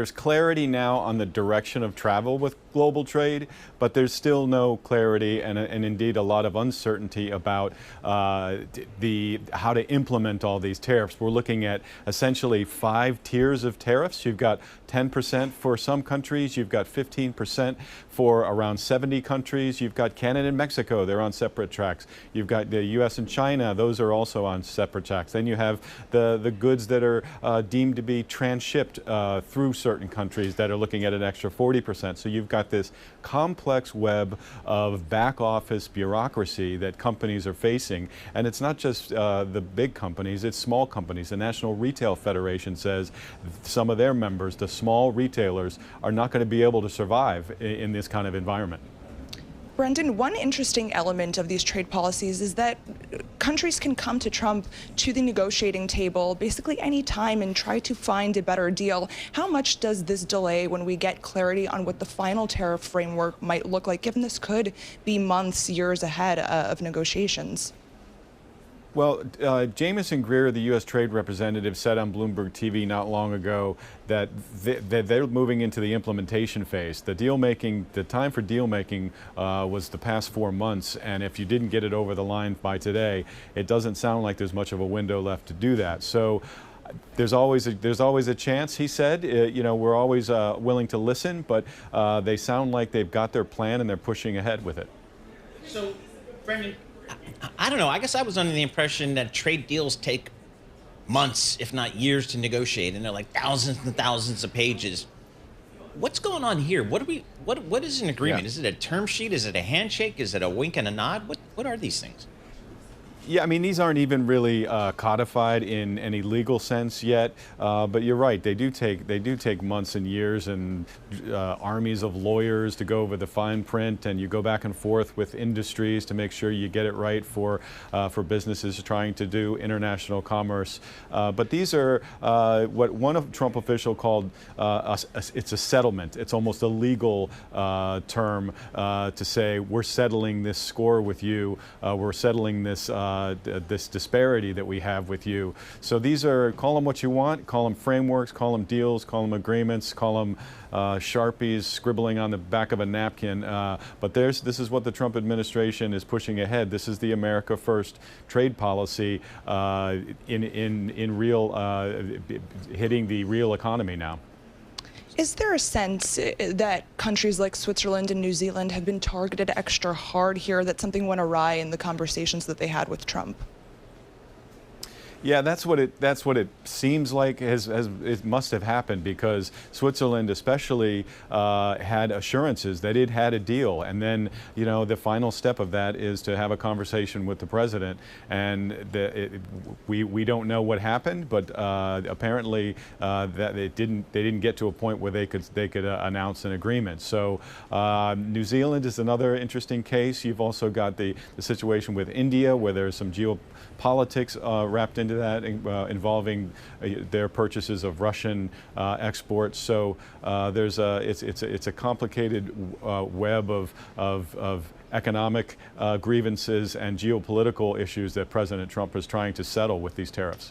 There's clarity now on the direction of travel with global trade, but there's still no clarity and indeed a lot of uncertainty about how to implement all these tariffs. We're looking at essentially 5 tiers of tariffs. You've got 10% for some countries, you've got 15% for around 70 countries, you've got Canada and Mexico, they're on separate tracks. You've got the US and China, those are also on separate tracks. Then you have the goods that are deemed to be transshipped through certain countries that are looking at an extra 40%. So you've got this complex web of back office bureaucracy that companies are facing. And it's not just the big companies, it's small companies. The National Retail Federation says some of their members, the small retailers, are not going to be able to survive in this kind of environment. Brendan, one interesting element of these trade policies is that countries can come to Trump to the negotiating table basically any time and try to find a better deal. How much does this delay when we get clarity on what the final tariff framework might look like, given this could be months, years ahead of negotiations? Well, Jamieson Greer, the U.S. Trade Representative, said on Bloomberg TV not long ago that they're moving into the implementation phase. The time for deal making was the past 4 months, and if you didn't get it over the line by today, it doesn't sound like there's much of a window left to do that. So there's always a chance, he said. We're always willing to listen, but they sound like they've got their plan and they're pushing ahead with it. So, Brendan, I don't know. I guess I was under the impression that trade deals take months, if not years, to negotiate, and they're like thousands and thousands of pages. What's going on here? What is an agreement? Yeah. Is it a term sheet? Is it a handshake? Is it a wink and a nod? What are these things? Yeah, I mean, these aren't even really codified in any legal sense yet, but you're right. They do take months and years and armies of lawyers to go over the fine print, and you go back and forth with industries to make sure you get it right for businesses trying to do international commerce. But these are what one Trump official called it's a settlement. It's almost a legal term to say we're settling this score with you. We're settling this disparity that we have with you. So these are, call them what you want, call them frameworks, call them deals, call them agreements, call them Sharpies scribbling on the back of a napkin. But this is what the Trump administration is pushing ahead. This is the America First trade policy in real, hitting the real economy now. Is there a sense that countries like Switzerland and New Zealand have been targeted extra hard here, that something went awry in the conversations that they had with Trump? Yeah, that's what it seems like it must have happened, because Switzerland especially had assurances that it had a deal, and then the final step of that is to have a conversation with the president, and we don't know what happened, but apparently that they didn't get to a point where they could announce an agreement. So New Zealand is another interesting case. You've also got the situation with India, where there's some geopolitics wrapped into that, involving their purchases of Russian exports. So it's a complicated web of economic grievances and geopolitical issues that President Trump is trying to settle with these tariffs.